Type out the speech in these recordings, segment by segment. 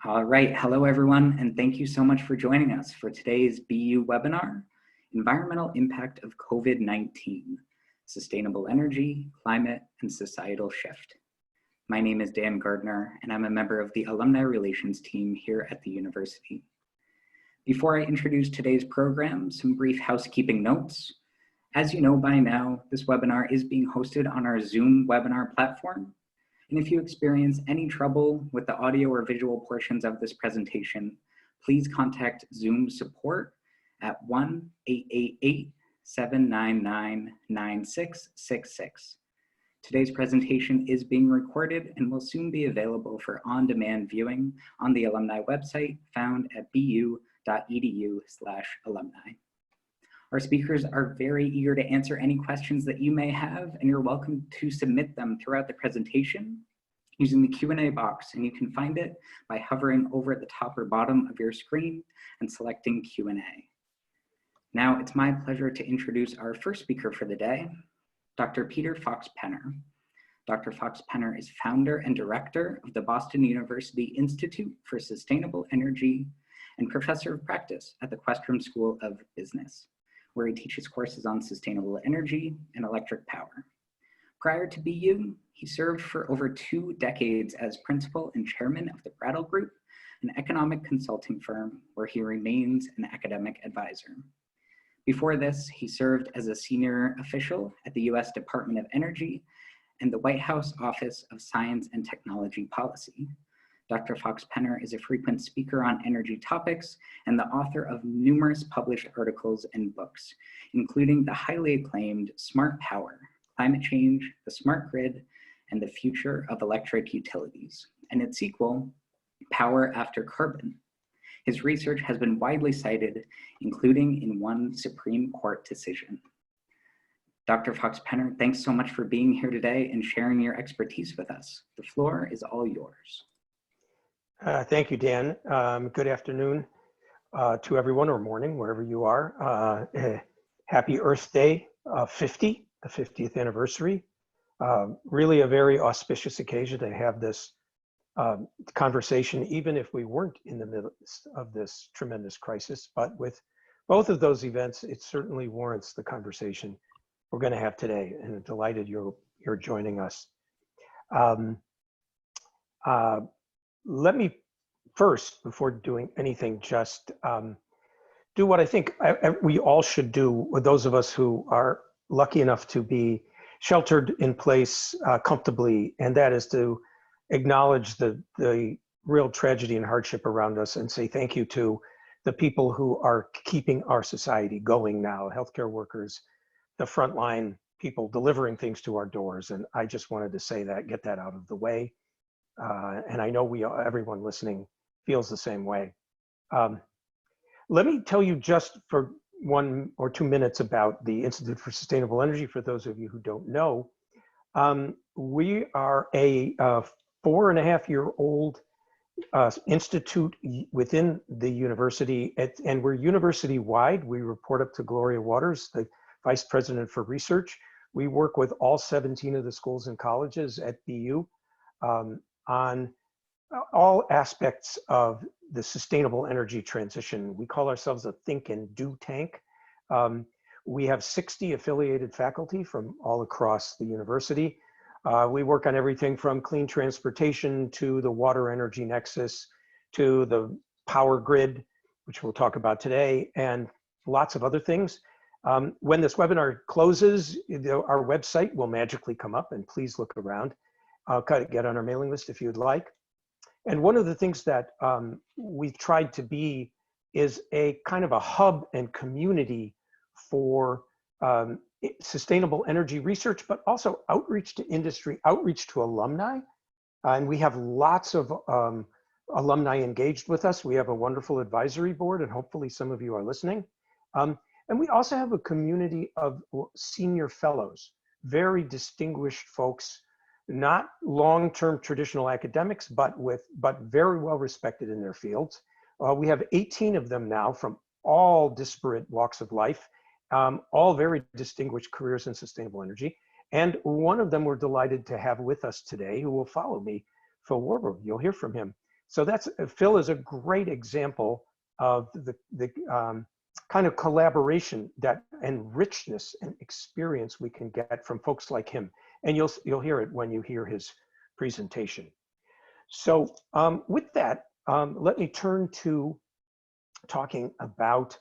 All right, hello everyone, and thank you so much for joining us for today's BU webinar, Environmental Impact of COVID-19, Sustainable Energy, Climate, and Societal Shift. My name is Dan Gardner, and I'm a member of the Alumni Relations team here at the university. Before I introduce today's program, some brief housekeeping notes. As you know by now, this webinar is being hosted on our Zoom webinar platform. And if you experience any trouble with the audio or visual portions of this presentation, please contact Zoom support at 1-888-799-9666. Today's presentation is being recorded and will soon be available for on-demand viewing on the alumni website found at bu.edu/alumni. Our speakers are very eager to answer any questions that you may have, and you're welcome to submit them throughout the presentation using the Q&A box, and you can find it by hovering over at the top or bottom of your screen and selecting Q&A. Now, it's my pleasure to introduce our first speaker for the day, Dr. Peter Fox-Penner. Dr. Fox-Penner is founder and director of the Boston University Institute for Sustainable Energy and professor of practice at the Questrom School of Business, where he teaches courses on sustainable energy and electric power. Prior to BU, he served for over 2 decades as principal and chairman of the Brattle Group, an economic consulting firm where he remains an academic advisor. Before this, he served as a senior official at the US Department of Energy and the White House Office of Science and Technology Policy. Dr. Fox-Penner is a frequent speaker on energy topics and the author of numerous published articles and books, including the highly acclaimed Smart Power, Climate Change, the Smart Grid, and the Future of Electric Utilities, and its sequel, Power After Carbon. His research has been widely cited, including in one Supreme Court decision. Dr. Fox-Penner, thanks so much for being here today and sharing your expertise with us. The floor is all yours. Thank you, Dan. Good afternoon to everyone, or morning, wherever you are. Happy Earth Day 50, the 50th anniversary. Really a very auspicious occasion to have this conversation, even if we weren't in the midst of this tremendous crisis. But with both of those events, it certainly warrants the conversation we're going to have today, and I'm delighted you're joining us. Let me first, before doing anything, just do what I think we all should do, with those of us who are lucky enough to be sheltered in place comfortably, and that is to acknowledge the real tragedy and hardship around us and say thank you to the people who are keeping our society going now, healthcare workers, the frontline people delivering things to our doors. And I just wanted to say that, get that out of the way. And I know everyone listening feels the same way. Let me tell you just for 1 or 2 minutes about the Institute for Sustainable Energy, for those of you who don't know. We are a 4.5-year-old institute within the university, and we're university-wide. We report up to Gloria Waters, the Vice President for Research. We work with all 17 of the schools and colleges at BU on all aspects of the sustainable energy transition. We call ourselves a think and do tank. We have 60 affiliated faculty from all across the university. We work on everything from clean transportation to the water energy nexus to the power grid, which we'll talk about today, and lots of other things. When this webinar closes, our website will magically come up, and please look around. Get on our mailing list if you'd like. And one of the things that we've tried to be is a kind of a hub and community for sustainable energy research, but also outreach to industry, outreach to alumni. And we have lots of alumni engaged with us. We have a wonderful advisory board, and hopefully some of you are listening. And we also have a community of senior fellows, very distinguished folks, not long-term traditional academics, but very well respected in their fields. We have 18 of them now from all disparate walks of life, all very distinguished careers in sustainable energy. And one of them we're delighted to have with us today, who will follow me, Phil Warburg. You'll hear from him. So Phil is a great example of the kind of collaboration and richness and experience we can get from folks like him. And you'll hear it when you hear his presentation. So with that, let me turn to talking about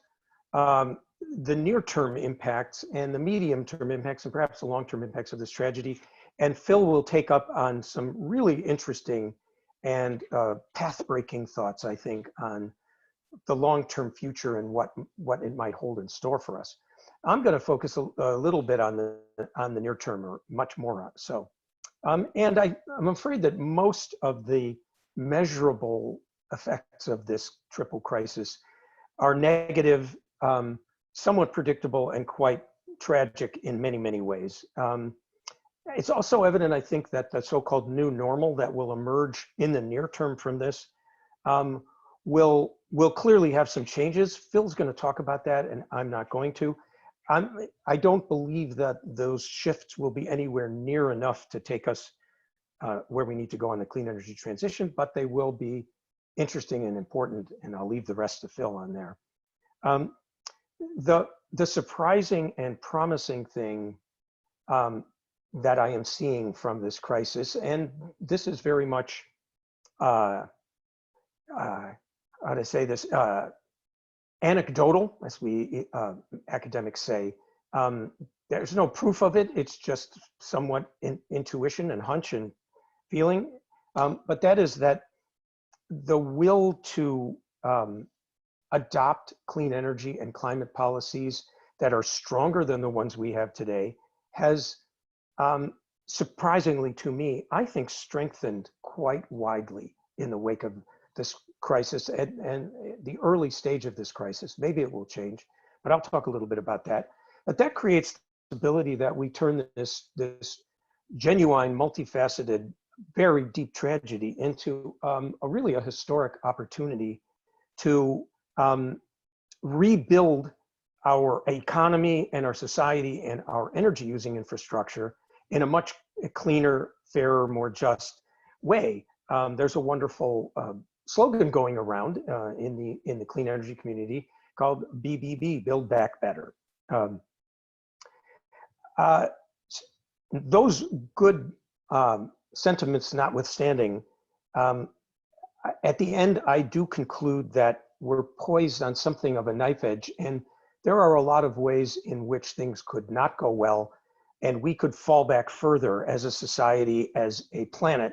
the near-term impacts and the medium-term impacts and perhaps the long-term impacts of this tragedy. And Phil will take up on some really interesting and path-breaking thoughts, I think, on the long-term future and what it might hold in store for us. I'm going to focus a little bit on the near term, or much more on so. And I'm afraid that most of the measurable effects of this triple crisis are negative, somewhat predictable, and quite tragic in many, many ways. It's also evident, I think, that the so-called new normal that will emerge in the near term from this will clearly have some changes. Phil's going to talk about that, and I'm not going to. I don't believe that those shifts will be anywhere near enough to take us where we need to go on the clean energy transition, but they will be interesting and important, and I'll leave the rest to Phil on there. The surprising and promising thing that I am seeing from this crisis, and this is very much, how to say this, anecdotal, as we academics say. There's no proof of it. It's just somewhat intuition and hunch and feeling. But that is that the will to adopt clean energy and climate policies that are stronger than the ones we have today has, surprisingly to me, I think, strengthened quite widely in the wake of this crisis and the early stage of this crisis. Maybe it will change, but I'll talk a little bit about that. But that creates the ability that we turn this genuine, multifaceted, very deep tragedy into really a historic opportunity to rebuild our economy and our society and our energy using infrastructure in a much cleaner, fairer, more just way. There's a wonderful slogan going around in the clean energy community called BBB, Build Back Better. Those good sentiments notwithstanding, at the end, I do conclude that we're poised on something of a knife edge, and there are a lot of ways in which things could not go well, and we could fall back further as a society, as a planet,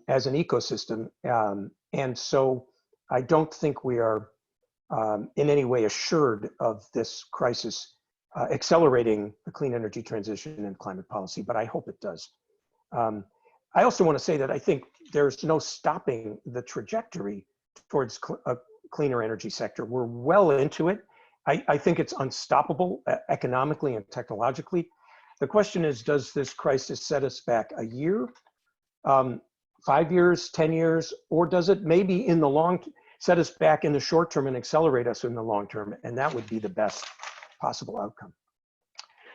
as an ecosystem. And so I don't think we are in any way assured of this crisis accelerating the clean energy transition and climate policy, but I hope it does. I also want to say that I think there's no stopping the trajectory towards a cleaner energy sector. We're well into it. I think it's unstoppable economically and technologically. The question is, does this crisis set us back a year, 5 years, 10 years, or does it maybe in the set us back in the short term and accelerate us in the long term? And that would be the best possible outcome.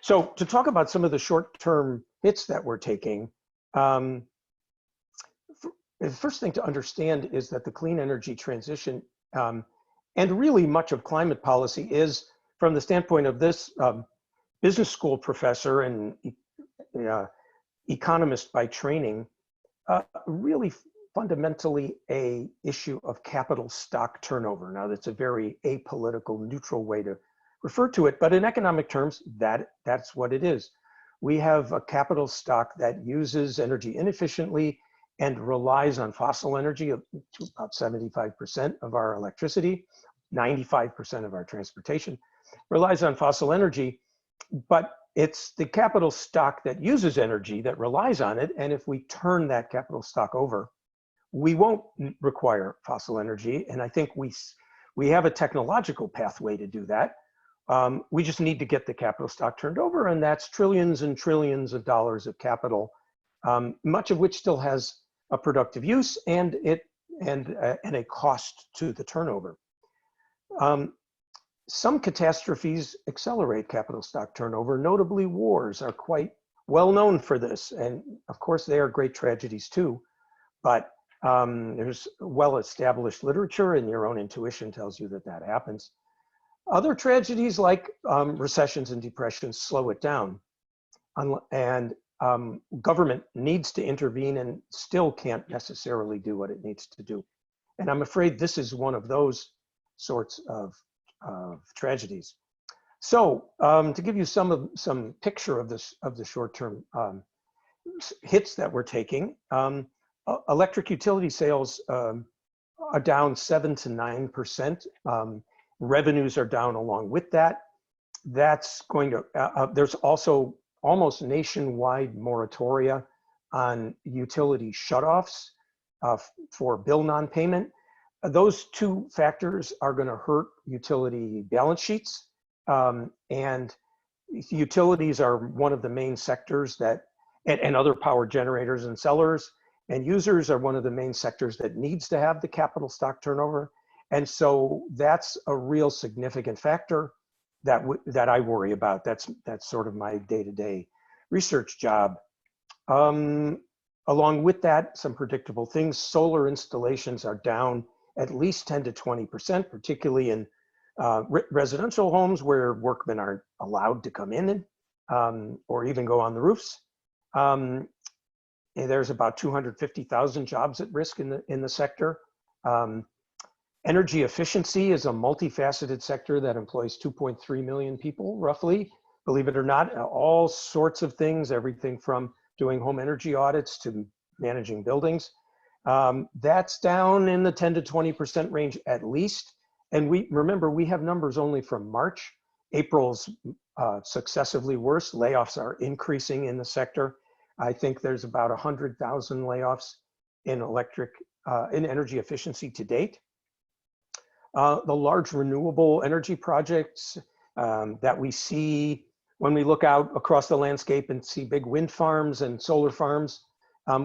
So to talk about some of the short-term hits that we're taking, the first thing to understand is that the clean energy transition and really much of climate policy is, from the standpoint of this business school professor and economist by training, really fundamentally a issue of capital stock turnover. Now, that's a very apolitical, neutral way to refer to it, but in economic terms, that's what it is. We have a capital stock that uses energy inefficiently and relies on fossil energy, to about 75% of our electricity, 95% of our transportation, relies on fossil energy, but it's the capital stock that uses energy that relies on it. And if we turn that capital stock over, we won't require fossil energy. And I think we have a technological pathway to do that. We just need to get the capital stock turned over, and that's trillions and trillions of dollars of capital, much of which still has a productive use and a cost to the turnover. Some catastrophes accelerate capital stock turnover. Notably, wars are quite well known for this, and of course they are great tragedies too. But There's well-established literature, and your own intuition tells you that that happens. Other tragedies like recessions and depressions slow it down. And government needs to intervene and still can't necessarily do what it needs to do. And I'm afraid this is one of those sorts of tragedies. So to give you some picture of the short-term hits that we're taking, electric utility sales are down 7 to 9%. Revenues are down along with that. That's going to, there's also almost nationwide moratoria on utility shutoffs for bill non-payment. Those two factors are going to hurt utility balance sheets. And utilities are one of the main sectors that, and other power generators and sellers and users are one of the main sectors that needs to have the capital stock turnover. And so that's a real significant factor that I worry about. That's sort of my day-to-day research job. Along with that, some predictable things. Solar installations are down at least 10 to 20%, particularly in residential homes where workmen aren't allowed to come in or even go on the roofs. There's about 250,000 jobs at risk in the sector. Energy efficiency is a multifaceted sector that employs 2.3 million people, roughly. Believe it or not, all sorts of things, everything from doing home energy audits to managing buildings. That's down in the 10 to 20% range at least. And remember, we have numbers only from March. April's successively worse. Layoffs are increasing in the sector. I think there's about 100,000 layoffs in energy efficiency to date. The large renewable energy projects that we see when we look out across the landscape and see big wind farms and solar farms,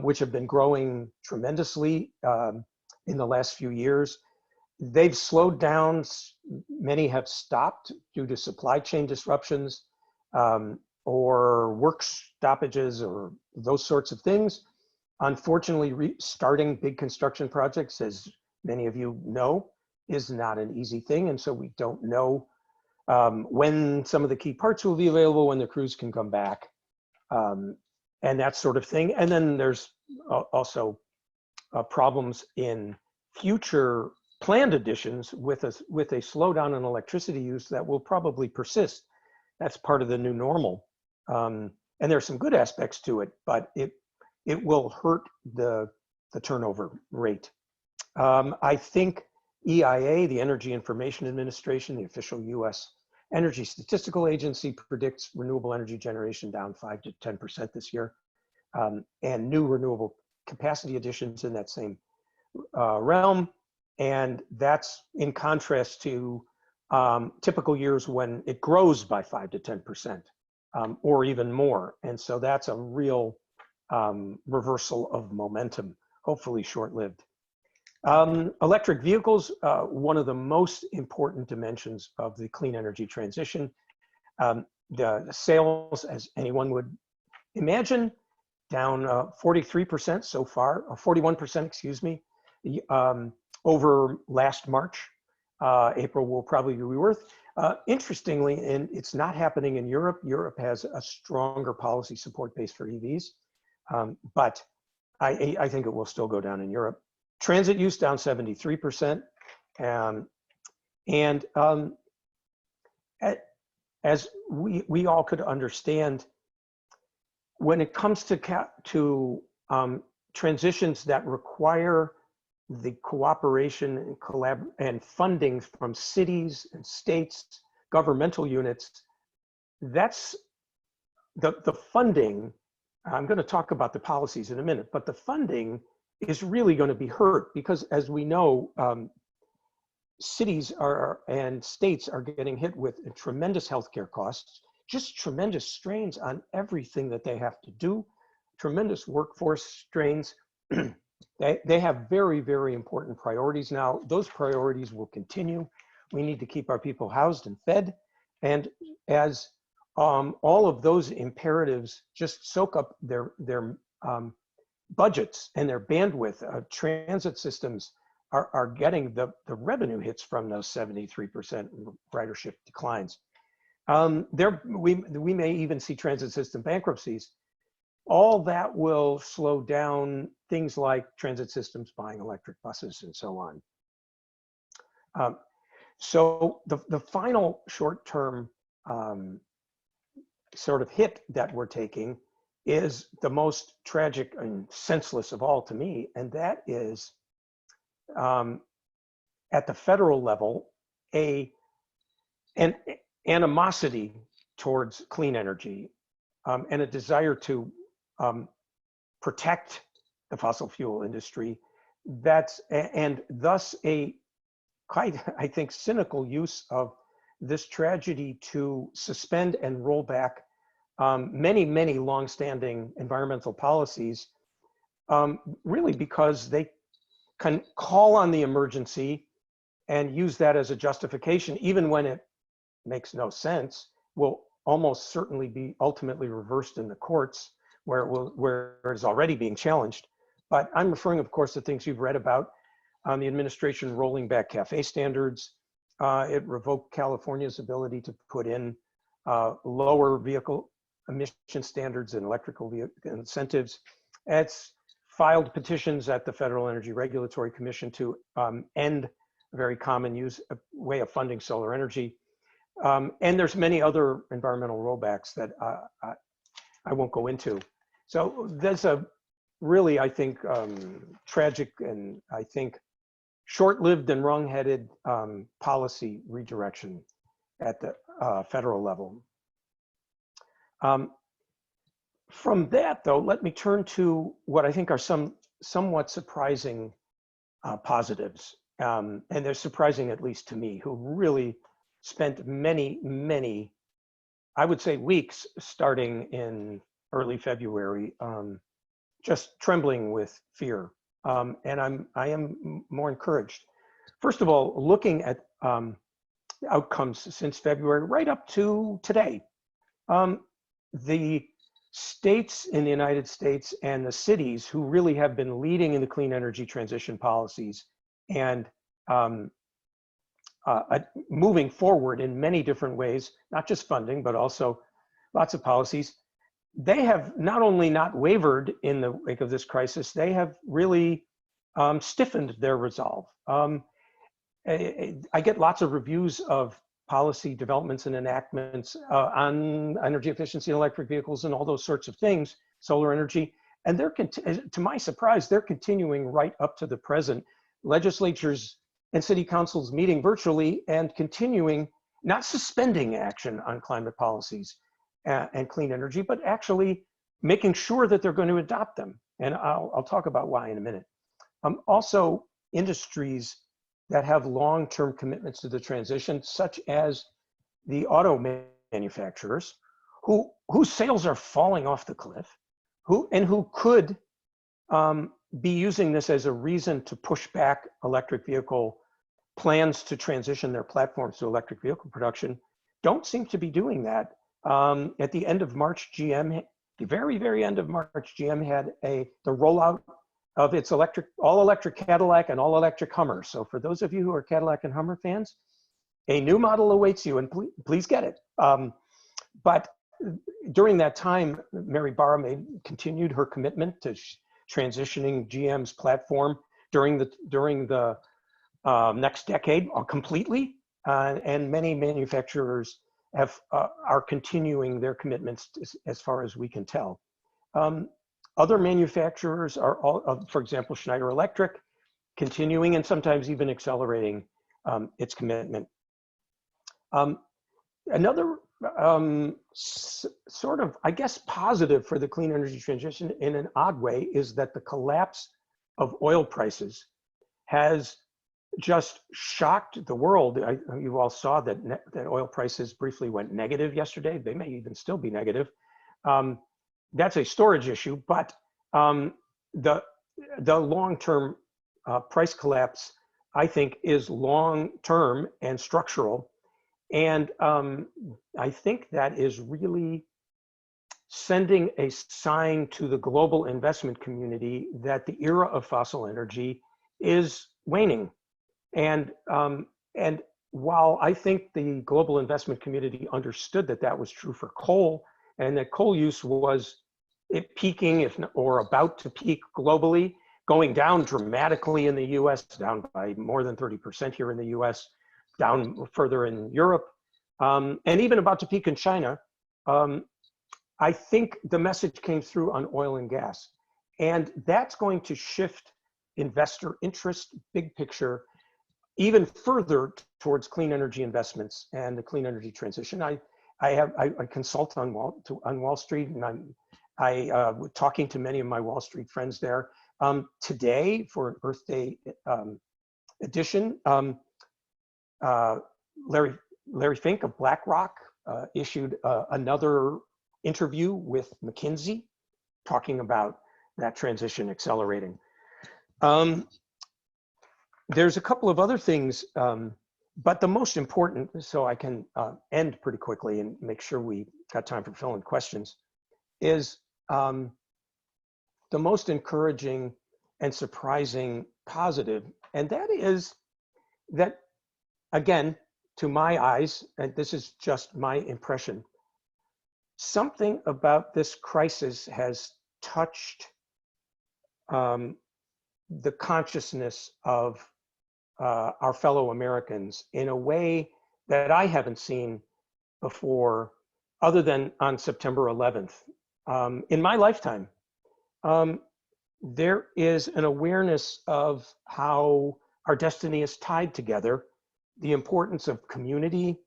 which have been growing tremendously in the last few years. They've slowed down. Many have stopped due to supply chain disruptions or work stoppages or those sorts of things. Unfortunately, restarting big construction projects, as many of you know, is not an easy thing. And so we don't know when some of the key parts will be available, when the crews can come back, and that sort of thing. And then there's also problems in future planned additions with a slowdown in electricity use that will probably persist. That's part of the new normal. And there's some good aspects to it, but it will hurt the turnover rate. I think EIA, the Energy Information Administration, the official US Energy Statistical Agency, predicts renewable energy generation down 5 to 10% this year, and new renewable capacity additions in that same realm. And that's in contrast to typical years when it grows by 5 to 10% or even more. And so that's a real reversal of momentum, hopefully short-lived. Electric vehicles, one of the most important dimensions of the clean energy transition. The sales, as anyone would imagine, down 43% so far, or 41%, excuse me, over last March. April will probably be worse. Interestingly, and it's not happening in Europe. Europe has a stronger policy support base for EVs, but I think it will still go down in Europe. Transit use down 73%. As we all could understand, when it comes to transitions that require the cooperation and funding from cities and states, governmental units, that's the funding. I'm going to talk about the policies in a minute, but the funding is really going to be hurt because, as we know, cities and states are getting hit with tremendous healthcare costs, just tremendous strains on everything that they have to do, tremendous workforce strains. They have very, very important priorities now. Those priorities will continue. We need to keep our people housed and fed. And as all of those imperatives just soak up their budgets and their bandwidth. Transit systems are getting the revenue hits from those 73% ridership declines. We may even see transit system bankruptcies. All that will slow down things like transit systems buying electric buses and so on. So the final short-term sort of hit that we're taking is the most tragic and senseless of all to me, and that is at the federal level, an animosity towards clean energy and a desire to protect the fossil fuel industry. And thus a quite, I think, cynical use of this tragedy to suspend and roll back many, many longstanding environmental policies, really because they can call on the emergency and use that as a justification, even when it makes no sense, will almost certainly be ultimately reversed in the courts where it's already being challenged. But I'm referring, of course, to things you've read about on the administration rolling back CAFE standards. It revoked California's ability to put in lower vehicle emission standards and electrical vehicle incentives. It's filed petitions at the Federal Energy Regulatory Commission to end a very common way of funding solar energy. And there's many other environmental rollbacks that I won't go into. So there's a really, I think, tragic and I think short-lived and wrong-headed policy redirection at the federal level. From that, though, let me turn to what I think are some somewhat surprising positives. And they're surprising, at least to me, who really spent many, I would say weeks starting in early February, just trembling with fear. And I am more encouraged. First of all, looking at outcomes since February right up to today, the states in the United States and the cities who really have been leading in the clean energy transition policies and moving forward in many different ways, not just funding, but also lots of policies, they have not only not wavered in the wake of this crisis, they have really stiffened their resolve. I get lots of reviews of policy developments and enactments on energy efficiency in electric vehicles and all those sorts of things, solar energy, and to my surprise, they're continuing right up to the present. Legislatures and city councils meeting virtually and continuing, not suspending action on climate policies and clean energy, but actually making sure that they're going to adopt them. And I'll talk about why in a minute. Also, industries that have long-term commitments to the transition, such as the auto manufacturers, whose sales are falling off the cliff, who could be using this as a reason to push back electric vehicle plans to transition their platforms to electric vehicle production, don't seem to be doing that. At the end of March, GM, the very end of March, GM had the rollout of its all-electric Cadillac and all-electric Hummer. So for those of you who are Cadillac and Hummer fans, a new model awaits you, and please get it. But during that time, Mary Barra continued her commitment to transitioning GM's platform during the next decade completely, and many manufacturers are continuing their commitments as far as we can tell. Other manufacturers are, for example, Schneider Electric, continuing and sometimes even accelerating its commitment. Another sort of, I guess, positive for the clean energy transition in an odd way is that the collapse of oil prices has just shocked the world. You all saw that oil prices briefly went negative yesterday. They may even still be negative. That's a storage issue, but the long-term price collapse, I think, is long-term and structural. And I think that is really sending a sign to the global investment community that the era of fossil energy is waning. And while I think the global investment community understood that that was true for coal, and that coal use was peaking or about to peak globally, going down dramatically in the US, down by more than 30% here in the US, down further in Europe, and even about to peak in China, I think the message came through on oil and gas. And that's going to shift investor interest, big picture, even further towards clean energy investments and the clean energy transition. I consult on Wall Street, and I talking to many of my Wall Street friends there. Today, for an Earth Day edition, Larry Fink of BlackRock issued another interview with McKinsey talking about that transition accelerating. There's a couple of other things, but the most important, so I can end pretty quickly and make sure we got time for fill-in questions, is the most encouraging and surprising positive. And that is that, again, to my eyes, and this is just my impression, something about this crisis has touched the consciousness of our fellow Americans in a way that I haven't seen before, other than on September 11th. In my lifetime, there is an awareness of how our destiny is tied together, the importance of community,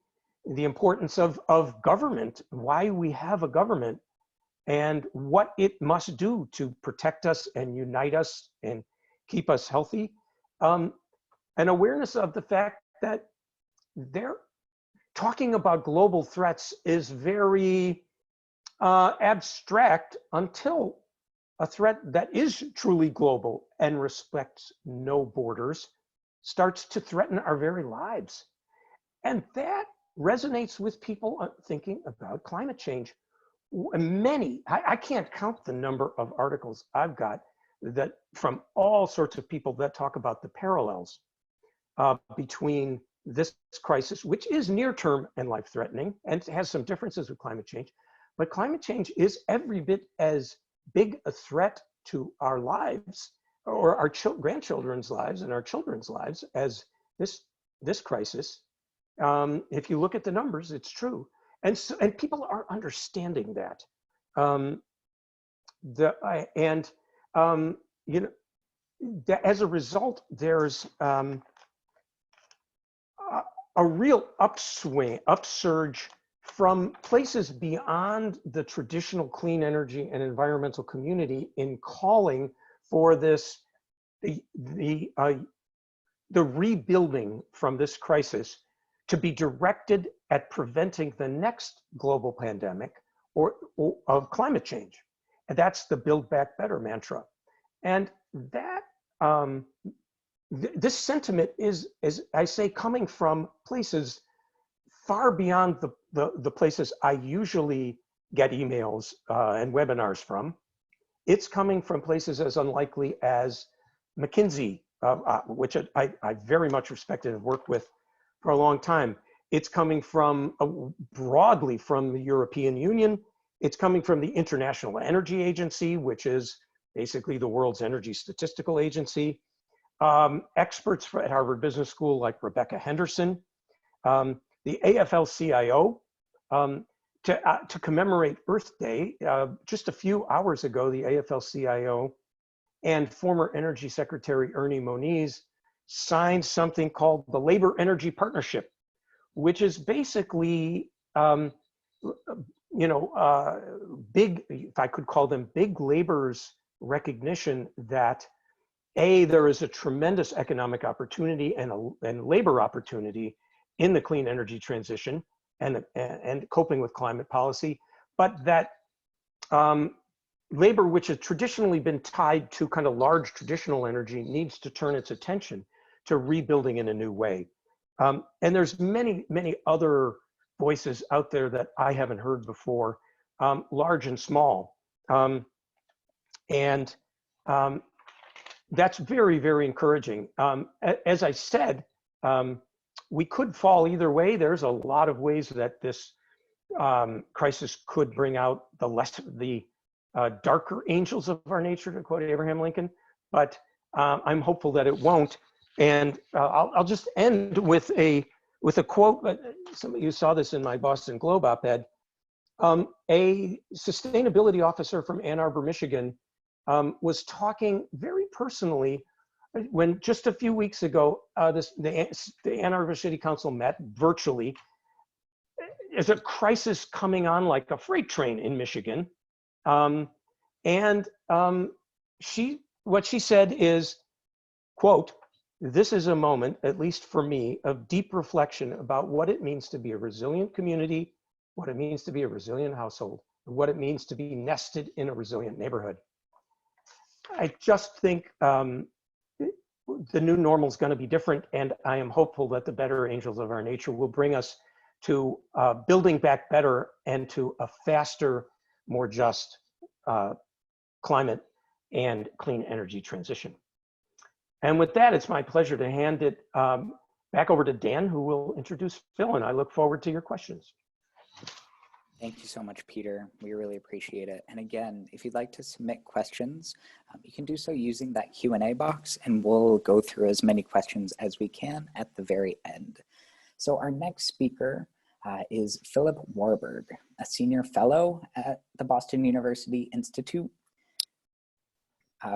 the importance of government, why we have a government, and what it must do to protect us and unite us and keep us healthy. An awareness of the fact that they're talking about global threats is very abstract until a threat that is truly global and respects no borders starts to threaten our very lives. And that resonates with people thinking about climate change. Many, I can't count the number of articles I've got that from all sorts of people that talk about the parallels between this crisis, which is near-term and life-threatening, and has some differences with climate change, but climate change is every bit as big a threat to our lives, or our grandchildren's lives and our children's lives, as this crisis. If you look at the numbers, it's true, and people are understanding that. You know, as a result, there's a real upsurge from places beyond the traditional clean energy and environmental community in calling for this, the rebuilding from this crisis to be directed at preventing the next global pandemic or of climate change. And that's the Build Back Better mantra. And that, this sentiment is, I say, coming from places far beyond the places I usually get emails and webinars from. It's coming from places as unlikely as McKinsey, which I very much respected and worked with for a long time. It's coming from broadly from the European Union. It's coming from the International Energy Agency, which is basically the world's energy statistical agency. Experts at Harvard Business School like Rebecca Henderson, the AFL-CIO, to commemorate Earth Day, just a few hours ago, the AFL-CIO and former Energy Secretary Ernie Moniz signed something called the Labor Energy Partnership, which is basically, big, if I could call them big labor's recognition that there is a tremendous economic opportunity and labor opportunity in the clean energy transition and coping with climate policy, but that labor, which has traditionally been tied to kind of large traditional energy, needs to turn its attention to rebuilding in a new way. And there's many, many other voices out there that I haven't heard before large and small. And that's very, very encouraging. As I said, we could fall either way. There's a lot of ways that this crisis could bring out the darker angels of our nature, to quote Abraham Lincoln, but I'm hopeful that it won't. And I'll just end with a quote. Some of you saw this in my Boston Globe op-ed. A sustainability officer from Ann Arbor, Michigan, was talking very personally when just a few weeks ago, the Ann Arbor City Council met virtually. There's a crisis coming on like a freight train in Michigan. What she said is, quote, "This is a moment, at least for me, of deep reflection about what it means to be a resilient community, what it means to be a resilient household, and what it means to be nested in a resilient neighborhood." I just think the new normal is going to be different, and I am hopeful that the better angels of our nature will bring us to building back better and to a faster, more just climate and clean energy transition. And with that, it's my pleasure to hand it back over to Dan, who will introduce Phil, and I look forward to your questions. Thank you so much, Peter. We really appreciate it. And again, if you'd like to submit questions, you can do so using that Q&A box, and we'll go through as many questions as we can at the very end. So our next speaker is Philip Warburg, a senior fellow at the Boston University Institute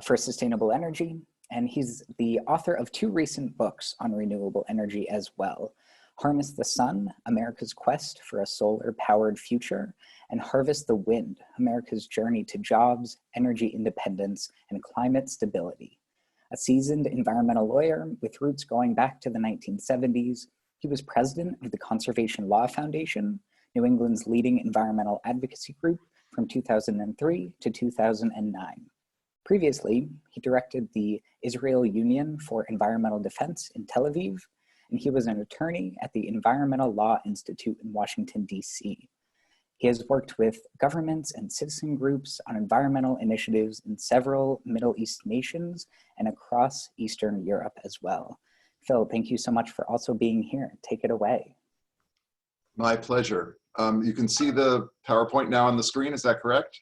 for Sustainable Energy. And he's the author of 2 recent books on renewable energy as well: Harness the Sun, America's Quest for a Solar-Powered Future, and Harvest the Wind, America's Journey to Jobs, Energy Independence, and Climate Stability. A seasoned environmental lawyer with roots going back to the 1970s, he was president of the Conservation Law Foundation, New England's leading environmental advocacy group from 2003 to 2009. Previously, he directed the Israel Union for Environmental Defense in Tel Aviv, and he was an attorney at the Environmental Law Institute in Washington, D.C. He has worked with governments and citizen groups on environmental initiatives in several Middle East nations and across Eastern Europe as well. Phil, thank you so much for also being here. Take it away. My pleasure. You can see the PowerPoint now on the screen, is that correct?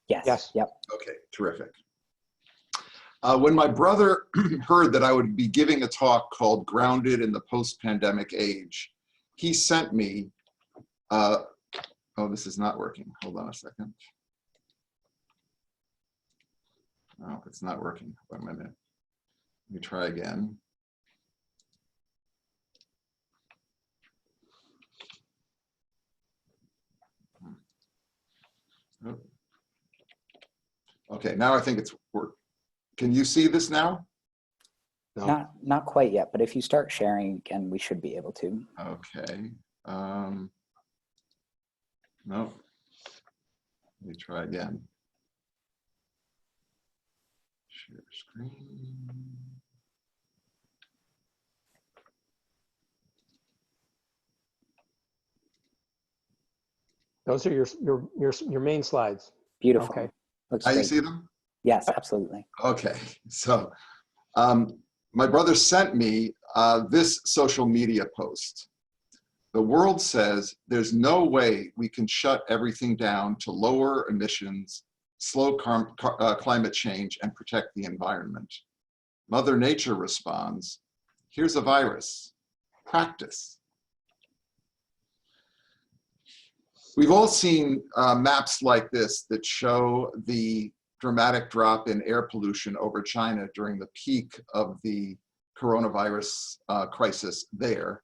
Yes. Yes. Yep. Okay, terrific. When my brother heard that I would be giving a talk called Grounded in the Post-Pandemic Age, he sent me, oh, this is not working. Hold on a second. Oh, it's not working. Wait a minute. Let me try again. Oh. Okay, now I think it's working. Can you see this now? No. Not quite yet, but if you start sharing again, we should be able to. Okay. No. Let me try again. Share screen. Those are your main slides. Beautiful. Okay. Looks Can you great. see them? Yes, absolutely. Okay, so my brother sent me this social media post. The world says there's no way we can shut everything down to lower emissions, slow climate change, and protect the environment. Mother Nature responds, here's a virus, practice. We've all seen maps like this that show the dramatic drop in air pollution over China during the peak of the coronavirus crisis there.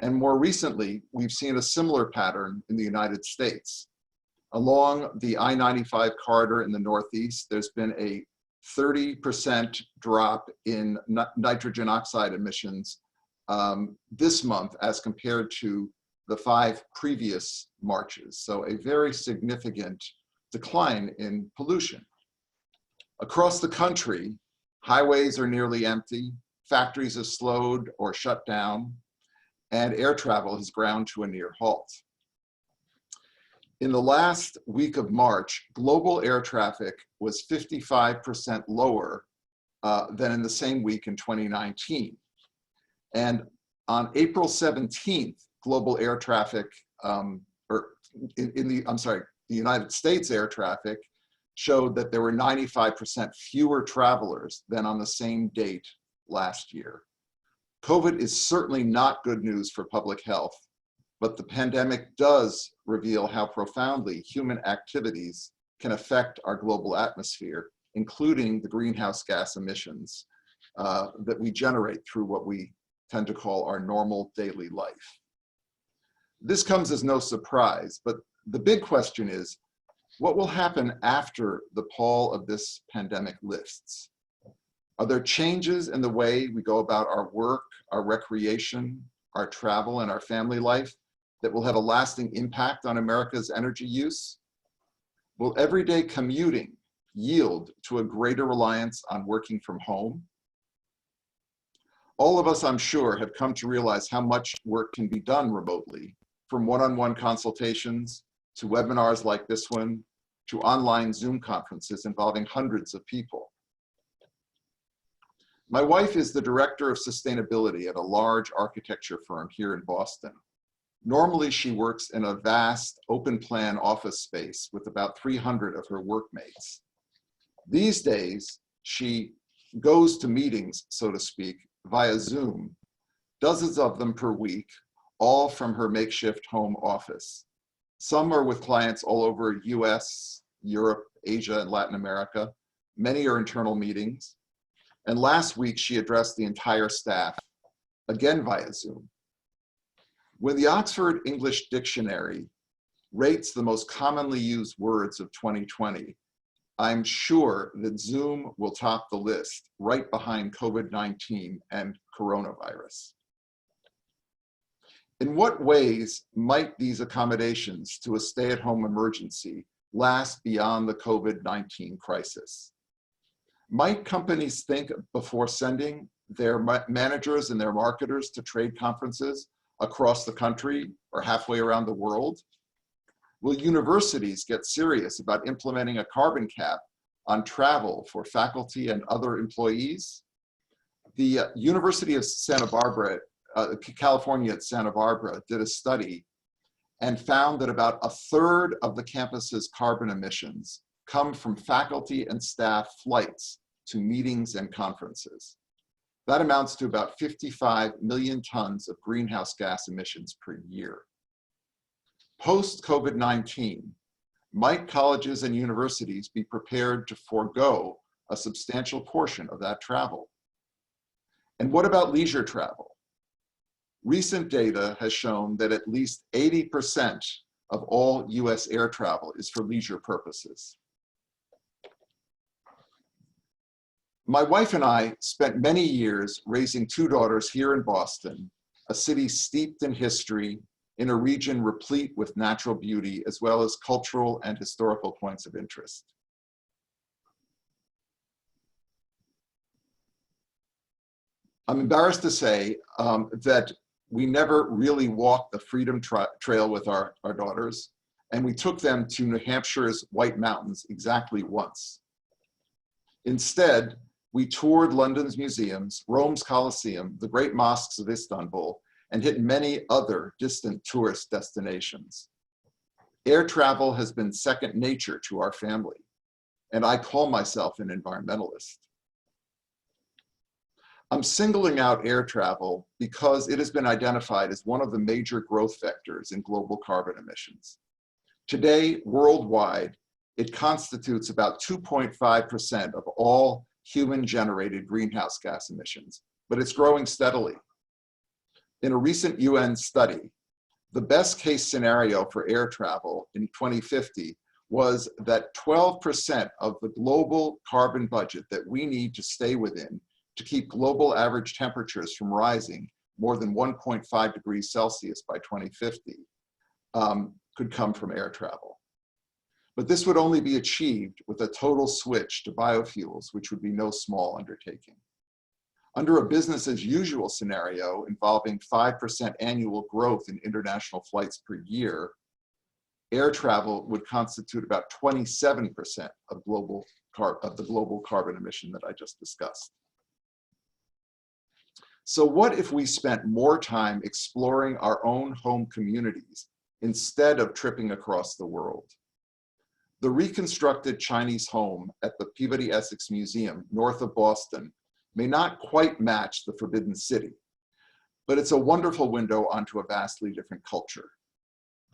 And more recently, we've seen a similar pattern in the United States. Along the I-95 corridor in the Northeast, there's been a 30% drop in nitrogen oxide emissions this month as compared to the 5 previous Marches. So a very significant decline in pollution. Across the country, highways are nearly empty, factories have slowed or shut down, and air travel has ground to a near halt. In the last week of March, global air traffic was 55% lower than in the same week in 2019. And on April 17th, global air traffic, the United States air traffic showed that there were 95% fewer travelers than on the same date last year. COVID is certainly not good news for public health, but the pandemic does reveal how profoundly human activities can affect our global atmosphere, including the greenhouse gas emissions that we generate through what we tend to call our normal daily life. This comes as no surprise, but the big question is, what will happen after the pall of this pandemic lifts? Are there changes in the way we go about our work, our recreation, our travel, and our family life that will have a lasting impact on America's energy use? Will everyday commuting yield to a greater reliance on working from home? All of us, I'm sure, have come to realize how much work can be done remotely, from one-on-one consultations to webinars like this one, to online Zoom conferences involving hundreds of people. My wife is the director of sustainability at a large architecture firm here in Boston. Normally, she works in a vast open plan office space with about 300 of her workmates. These days, she goes to meetings, so to speak, via Zoom, dozens of them per week, all from her makeshift home office. Some are with clients all over US, Europe, Asia, and Latin America. Many are internal meetings. And last week, she addressed the entire staff, again via Zoom. When the Oxford English Dictionary rates the most commonly used words of 2020, I'm sure that Zoom will top the list, right behind COVID-19 and coronavirus. In what ways might these accommodations to a stay-at-home emergency last beyond the COVID-19 crisis? Might companies think before sending their managers and their marketers to trade conferences across the country or halfway around the world? Will universities get serious about implementing a carbon cap on travel for faculty and other employees? The University of Santa Barbara, California at Santa Barbara, did a study and found that about a third of the campus's carbon emissions come from faculty and staff flights to meetings and conferences. That amounts to about 55 million tons of greenhouse gas emissions per year. Post-COVID-19, might colleges and universities be prepared to forego a substantial portion of that travel? And what about leisure travel? Recent data has shown that at least 80% of all US air travel is for leisure purposes. My wife and I spent many years raising two daughters here in Boston, a city steeped in history, in a region replete with natural beauty, as well as cultural and historical points of interest. I'm embarrassed to say that we never really walked the Freedom Trail with our daughters, and we took them to New Hampshire's White Mountains exactly once. Instead, we toured London's museums, Rome's Colosseum, the great mosques of Istanbul, and hit many other distant tourist destinations. Air travel has been second nature to our family, and I call myself an environmentalist. I'm singling out air travel because it has been identified as one of the major growth vectors in global carbon emissions. Today, worldwide, it constitutes about 2.5% of all human-generated greenhouse gas emissions, but it's growing steadily. In a recent UN study, the best case scenario for air travel in 2050 was that 12% of the global carbon budget that we need to stay within to keep global average temperatures from rising more than 1.5 degrees Celsius by 2050 could come from air travel. But this would only be achieved with a total switch to biofuels, which would be no small undertaking. Under a business as usual scenario involving 5% annual growth in international flights per year, air travel would constitute about 27% of the global carbon emission that I just discussed. So what if we spent more time exploring our own home communities instead of tripping across the world? The reconstructed Chinese home at the Peabody Essex Museum north of Boston may not quite match the Forbidden City, but it's a wonderful window onto a vastly different culture.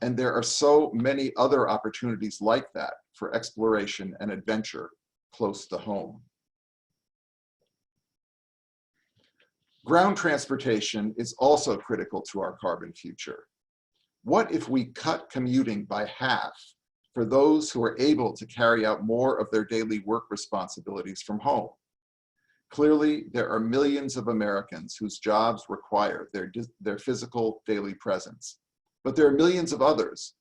And there are so many other opportunities like that for exploration and adventure close to home. Ground transportation is also critical to our carbon future. What if we cut commuting by half for those who are able to carry out more of their daily work responsibilities from home? Clearly, there are millions of Americans whose jobs require their physical daily presence, but there are millions of others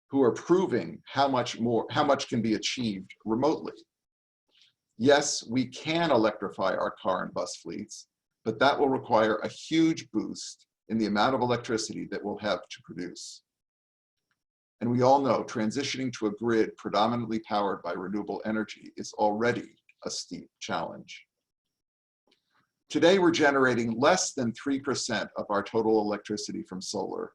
who are proving how much can be achieved remotely. Yes, we can electrify our car and bus fleets, but that will require a huge boost in the amount of electricity that we'll have to produce. And we all know transitioning to a grid predominantly powered by renewable energy is already a steep challenge. Today, we're generating less than 3% of our total electricity from solar,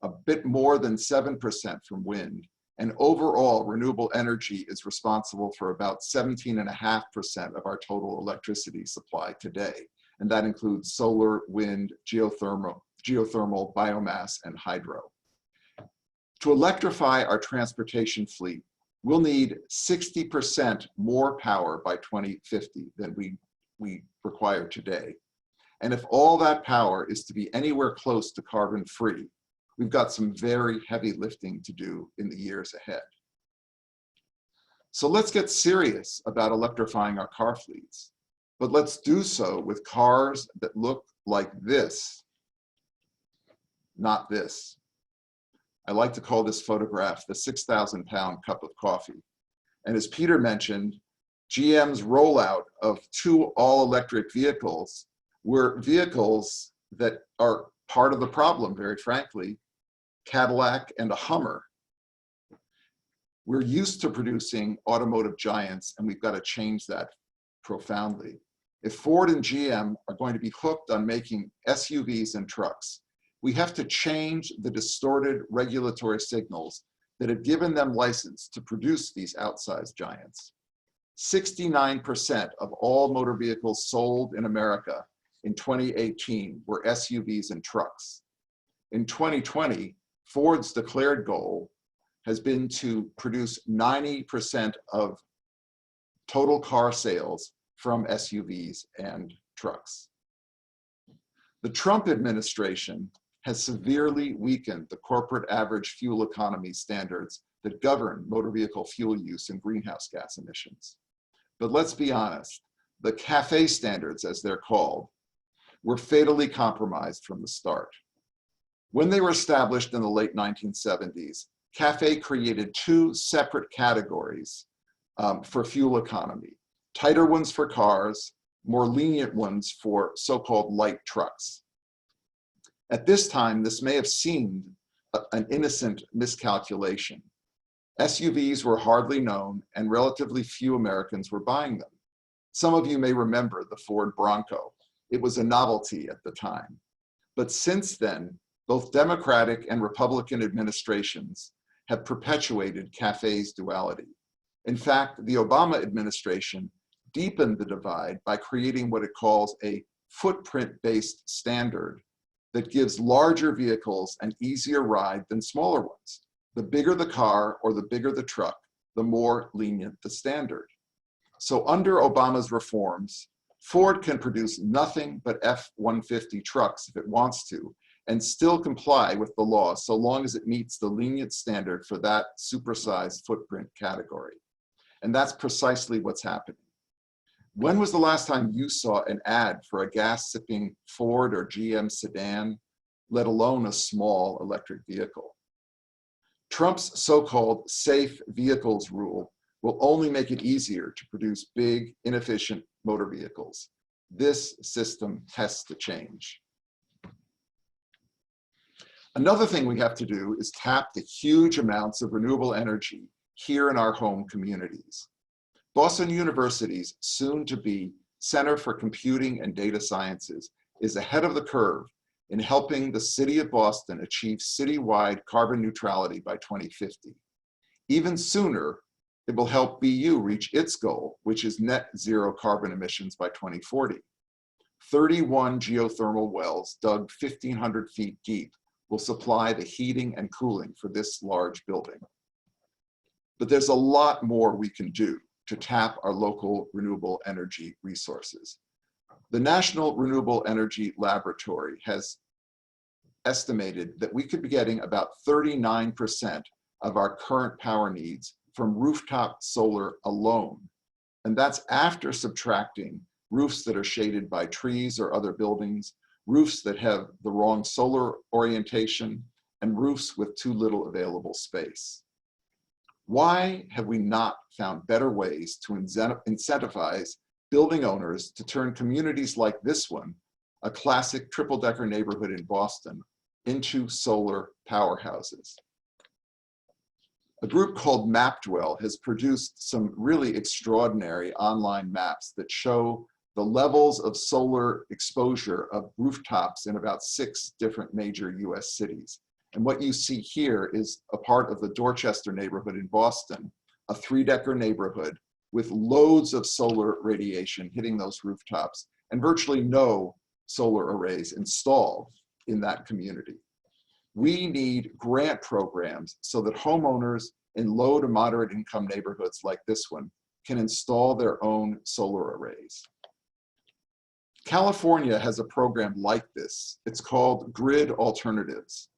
a bit more than 7% from wind, and overall renewable energy is responsible for about 17.5% of our total electricity supply today. And that includes solar, wind, geothermal, biomass, and hydro. To electrify our transportation fleet, we'll need 60% more power by 2050 than we require today. And if all that power is to be anywhere close to carbon-free, we've got some very heavy lifting to do in the years ahead. So let's get serious about electrifying our car fleets. But let's do so with cars that look like this, not this. I like to call this photograph the 6,000-pound cup of coffee. And as Peter mentioned, GM's rollout of 2 all-electric vehicles were vehicles that are part of the problem, very frankly, Cadillac and a Hummer. We're used to producing automotive giants, and we've got to change that profoundly. If Ford and GM are going to be hooked on making SUVs and trucks, we have to change the distorted regulatory signals that have given them license to produce these outsized giants. 69% of all motor vehicles sold in America in 2018 were SUVs and trucks. In 2020, Ford's declared goal has been to produce 90% of total car sales from SUVs and trucks. The Trump administration has severely weakened the corporate average fuel economy standards that govern motor vehicle fuel use and greenhouse gas emissions. But let's be honest, the CAFE standards, as they're called, were fatally compromised from the start. When they were established in the late 1970s, CAFE created 2 separate categories for fuel economy. Tighter ones for cars, more lenient ones for so-called light trucks. At this time, this may have seemed an innocent miscalculation. SUVs were hardly known and relatively few Americans were buying them. Some of you may remember the Ford Bronco. It was a novelty at the time. But since then, both Democratic and Republican administrations have perpetuated CAFE's duality. In fact, the Obama administration deepened the divide by creating what it calls a footprint-based standard that gives larger vehicles an easier ride than smaller ones. The bigger the car or the bigger the truck, the more lenient the standard. So under Obama's reforms, Ford can produce nothing but F-150 trucks if it wants to, and still comply with the law so long as it meets the lenient standard for that supersized footprint category. And that's precisely what's happening. When was the last time you saw an ad for a gas-sipping Ford or GM sedan, let alone a small electric vehicle? Trump's so-called safe vehicles rule will only make it easier to produce big, inefficient motor vehicles. This system has to change. Another thing we have to do is tap the huge amounts of renewable energy here in our home communities. Boston University's soon-to-be Center for Computing and Data Sciences is ahead of the curve in helping the city of Boston achieve citywide carbon neutrality by 2050. Even sooner, it will help BU reach its goal, which is net zero carbon emissions by 2040. 31 geothermal wells dug 1,500 feet deep will supply the heating and cooling for this large building. But there's a lot more we can do to tap our local renewable energy resources. The National Renewable Energy Laboratory has estimated that we could be getting about 39% of our current power needs from rooftop solar alone. And that's after subtracting roofs that are shaded by trees or other buildings, roofs that have the wrong solar orientation, and roofs with too little available space. Why have we not found better ways to incentivize building owners to turn communities like this one, a classic triple-decker neighborhood in Boston, into solar powerhouses? A group called MapDwell has produced some really extraordinary online maps that show the levels of solar exposure of rooftops in about 6 different major US cities. And what you see here is a part of the Dorchester neighborhood in Boston, a 3-decker neighborhood with loads of solar radiation hitting those rooftops and virtually no solar arrays installed in that community. We need grant programs so that homeowners in low to moderate income neighborhoods like this one can install their own solar arrays. California has a program like this. It's called Grid Alternatives.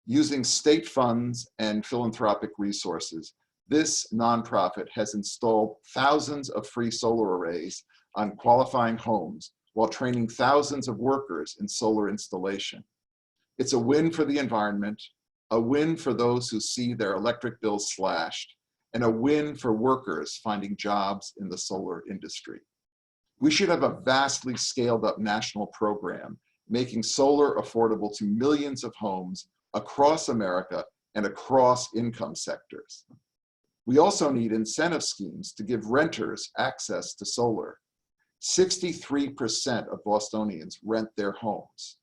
Using state funds and philanthropic resources, this nonprofit has installed thousands of free solar arrays on qualifying homes while training thousands of workers in solar installation. It's a win for the environment, a win for those who see their electric bills slashed, and a win for workers finding jobs in the solar industry. We should have a vastly scaled up national program making solar affordable to millions of homes across America and across income sectors. We also need incentive schemes to give renters access to solar. 63% of Bostonians rent their homes.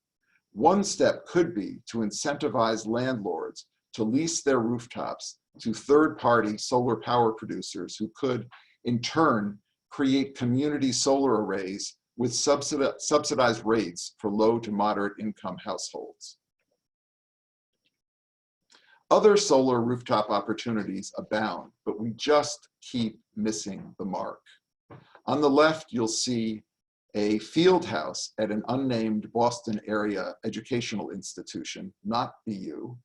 One step could be to incentivize landlords to lease their rooftops to third-party solar power producers who could, in turn, create community solar arrays with subsidized rates for low to moderate income households. Other solar rooftop opportunities abound, but we just keep missing the mark. On the left, you'll see a field house at an unnamed Boston area educational institution, not BU,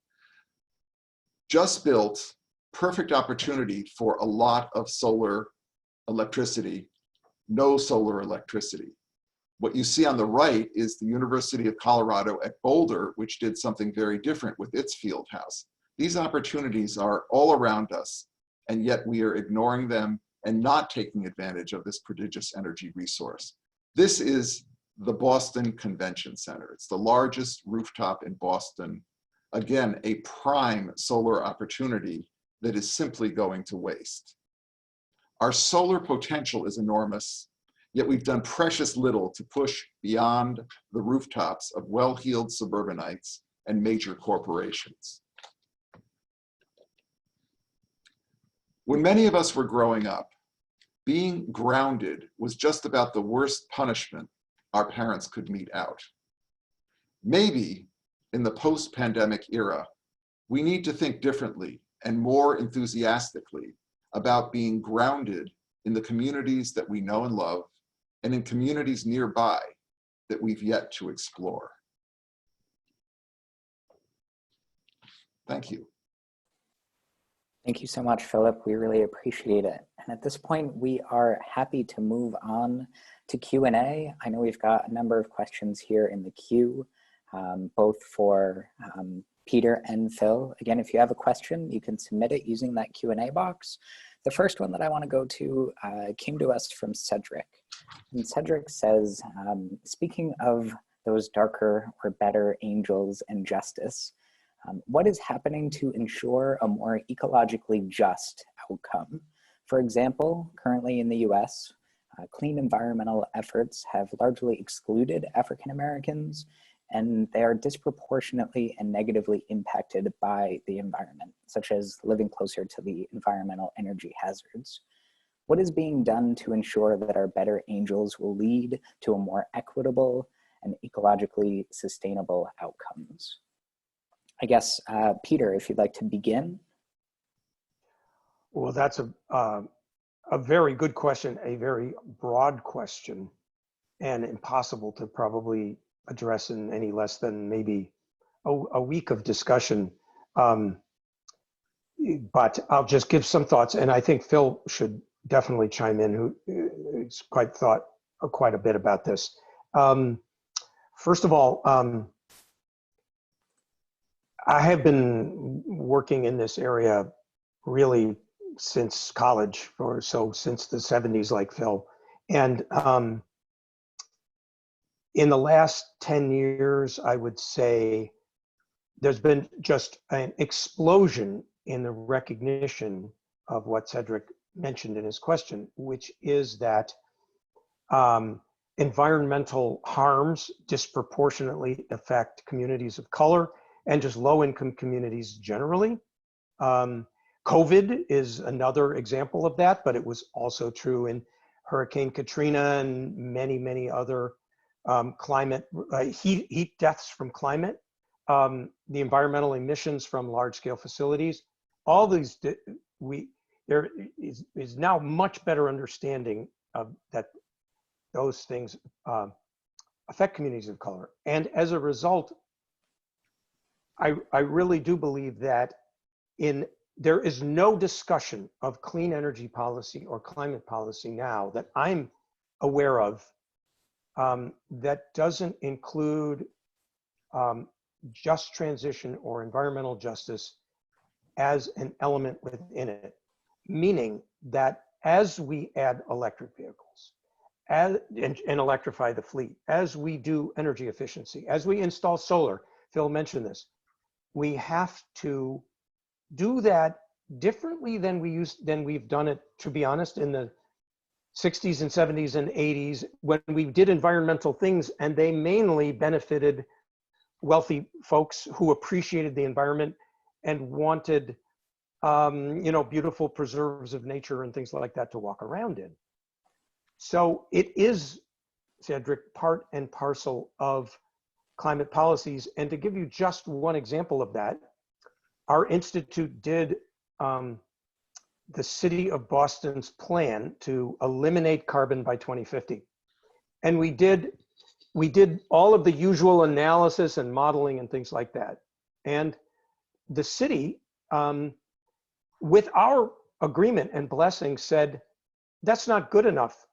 just built, perfect opportunity for a lot of solar electricity, no solar electricity. What you see on the right is the University of Colorado at Boulder, which did something very different with its field house. These opportunities are all around us, and yet we are ignoring them and not taking advantage of this prodigious energy resource. This is the Boston Convention Center. It's the largest rooftop in Boston. Again, a prime solar opportunity that is simply going to waste. Our solar potential is enormous, yet we've done precious little to push beyond the rooftops of well-heeled suburbanites and major corporations. When many of us were growing up, being grounded was just about the worst punishment our parents could mete out. Maybe in the post-pandemic era, we need to think differently and more enthusiastically about being grounded in the communities that we know and love and in communities nearby that we've yet to explore. Thank you. Thank you so much, Philip. We really appreciate it. And at this point, we are happy to move on to Q&A. I know we've got a number of questions here in the queue, both for Peter and Phil. Again, if you have a question, you can submit it using that Q&A box. The first one that I want to go to came to us from Cedric. And Cedric says, speaking of those darker or better angels and justice, What is happening to ensure a more ecologically just outcome? For example, currently in the US, clean environmental efforts have largely excluded African Americans, and they are disproportionately and negatively impacted by the environment, such as living closer to the environmental energy hazards. What is being done to ensure that our better angels will lead to a more equitable and ecologically sustainable outcomes? I guess, Peter, if you'd like to begin. Well, that's a very good question, a very broad question, and impossible to probably address in any less than maybe a week of discussion. But I'll just give some thoughts, and I think Phil should definitely chime in, who's thought quite a bit about this. First of all, I have been working in this area really since college, or so since the 70s, like Phil. And in the last 10 years, I would say there's been just an explosion in the recognition of what Cedric mentioned in his question, which is that environmental harms disproportionately affect communities of color and just low-income communities generally. COVID is another example of that, but it was also true in Hurricane Katrina and many, many other climate, heat deaths from climate, the environmental emissions from large-scale facilities. All these, there is now much better understanding of that those things affect communities of color. And as a result, I really do believe that there is no discussion of clean energy policy or climate policy now that I'm aware of that doesn't include just transition or environmental justice as an element within it. Meaning that as we add electric vehicles and electrify the fleet, as we do energy efficiency, as we install solar, Phil mentioned this, we have to do that differently than we've done it, to be honest, in the 60s and 70s and 80s when we did environmental things, and they mainly benefited wealthy folks who appreciated the environment and wanted beautiful preserves of nature and things like that to walk around in. So it is, Cedric, part and parcel of climate policies. And to give you just one example of that, our institute did the city of Boston's plan to eliminate carbon by 2050. And we did all of the usual analysis and modeling and things like that. And the city, with our agreement and blessing, said, that's not good enough.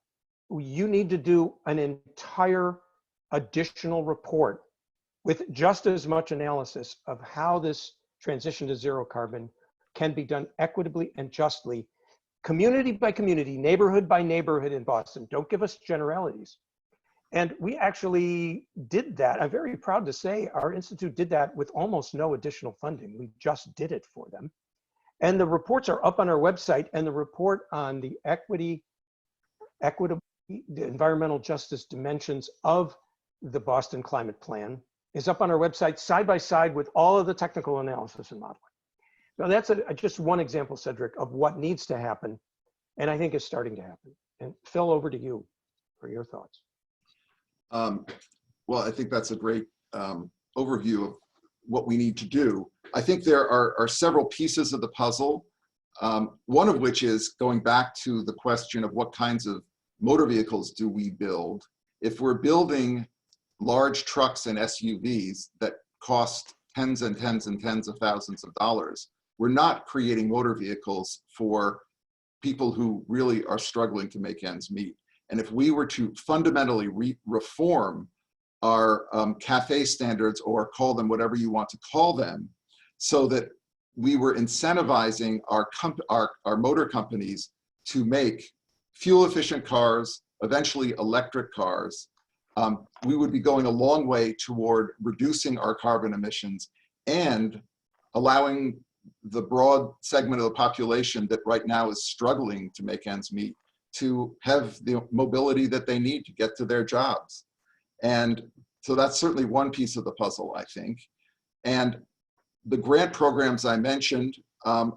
You need to do an entire additional report with just as much analysis of how this transition to zero carbon can be done equitably and justly, community by community, neighborhood by neighborhood in Boston. Don't give us generalities. And we actually did that. I'm very proud to say our institute did that with almost no additional funding. We just did it for them. And the reports are up on our website, and the report on the equitable, the environmental justice dimensions of the Boston Climate Plan is up on our website side by side with all of the technical analysis and modeling. Now that's just one example, Cedric, of what needs to happen, and I think is starting to happen. And Phil, over to you for your thoughts. Well, I think that's a great overview of what we need to do. I think there are several pieces of the puzzle, one of which is going back to the question of what kinds of motor vehicles do we build. If we're building large trucks and SUVs that cost tens and tens and tens of thousands of dollars, we're not creating motor vehicles for people who really are struggling to make ends meet. And if we were to fundamentally reform our CAFE standards, or call them whatever you want to call them, so that we were incentivizing our motor companies to make fuel efficient cars, eventually electric cars, we would be going a long way toward reducing our carbon emissions and allowing the broad segment of the population that right now is struggling to make ends meet to have the mobility that they need to get to their jobs. And so that's certainly one piece of the puzzle, I think. And the grant programs I mentioned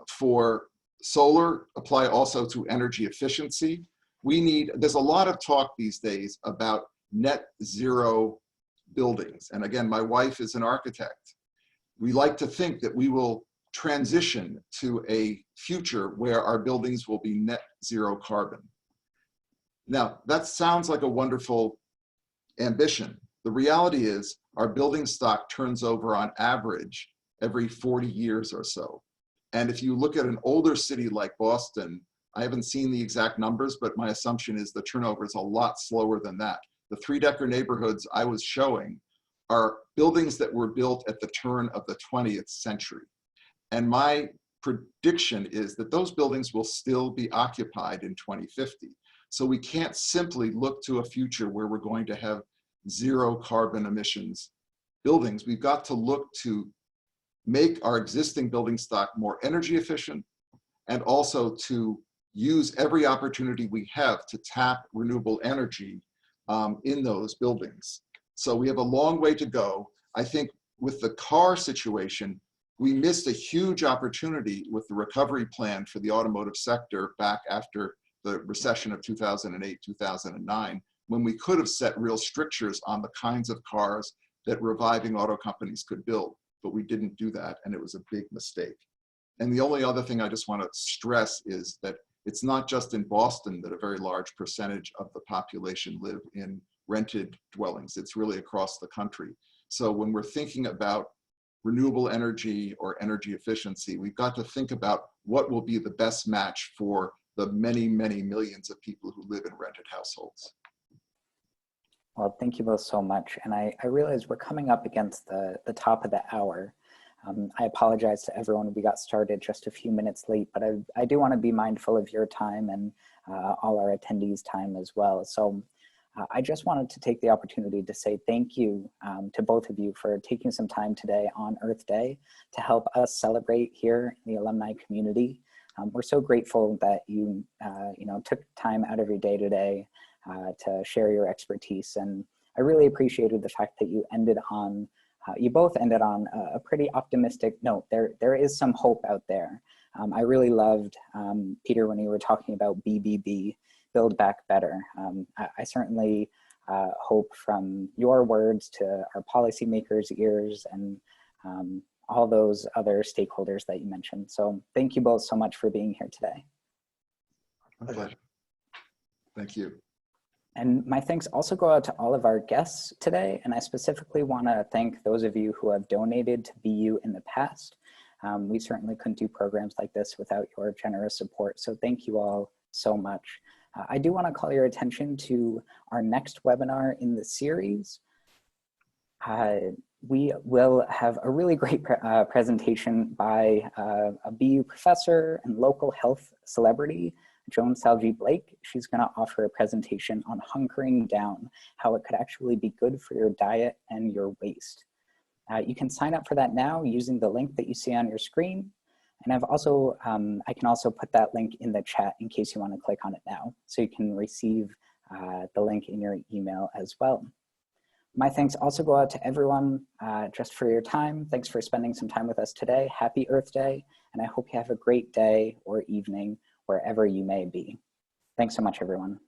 for solar apply also to energy efficiency. There's a lot of talk these days about net zero buildings. And again, my wife is an architect. We like to think that we will transition to a future where our buildings will be net zero carbon. Now, that sounds like a wonderful ambition. The reality is our building stock turns over on average every 40 years or so. And if you look at an older city like Boston, I haven't seen the exact numbers, but my assumption is the turnover is a lot slower than that. The three-decker neighborhoods I was showing are buildings that were built at the turn of the 20th century. And my prediction is that those buildings will still be occupied in 2050. So we can't simply look to a future where we're going to have zero carbon emissions buildings. We've got to look to make our existing building stock more energy efficient and also to use every opportunity we have to tap renewable energy in those buildings. So we have a long way to go. I think with the car situation, we missed a huge opportunity with the recovery plan for the automotive sector back after the recession of 2008, 2009, when we could have set real strictures on the kinds of cars that reviving auto companies could build, but we didn't do that, and it was a big mistake. And the only other thing I just want to stress is that it's not just in Boston that a very large percentage of the population live in rented dwellings. It's really across the country. So when we're thinking about renewable energy or energy efficiency, we've got to think about what will be the best match for the many, many millions of people who live in rented households. Well, thank you both so much. And I realize we're coming up against the top of the hour. I apologize to everyone. We got started just a few minutes late, but I do want to be mindful of your time and all our attendees' time as well. So I just wanted to take the opportunity to say thank you to both of you for taking some time today on Earth Day to help us celebrate here in the alumni community. We're so grateful that you took time out of your day today to share your expertise. And I really appreciated the fact that you ended on, you both ended on a pretty optimistic note. There is some hope out there. I really loved, Peter, when you were talking about BBB, Build Back Better. I certainly hope from your words to our policymakers' ears and all those other stakeholders that you mentioned. So thank you both so much for being here today. My pleasure. Thank you. And my thanks also go out to all of our guests today. And I specifically want to thank those of you who have donated to BU in the past. We certainly couldn't do programs like this without your generous support. So thank you all so much. I do want to call your attention to our next webinar in the series. We will have a really great presentation by a BU professor and local health celebrity, Joan Salji Blake. She's going to offer a presentation on hunkering down, how it could actually be good for your diet and your waist. You can sign up for that now using the link that you see on your screen. And I've also, I can also put that link in the chat in case you want to click on it now. So you can receive the link in your email as well. My thanks also go out to everyone just for your time. Thanks for spending some time with us today. Happy Earth Day. And I hope you have a great day or evening wherever you may be. Thanks so much, everyone.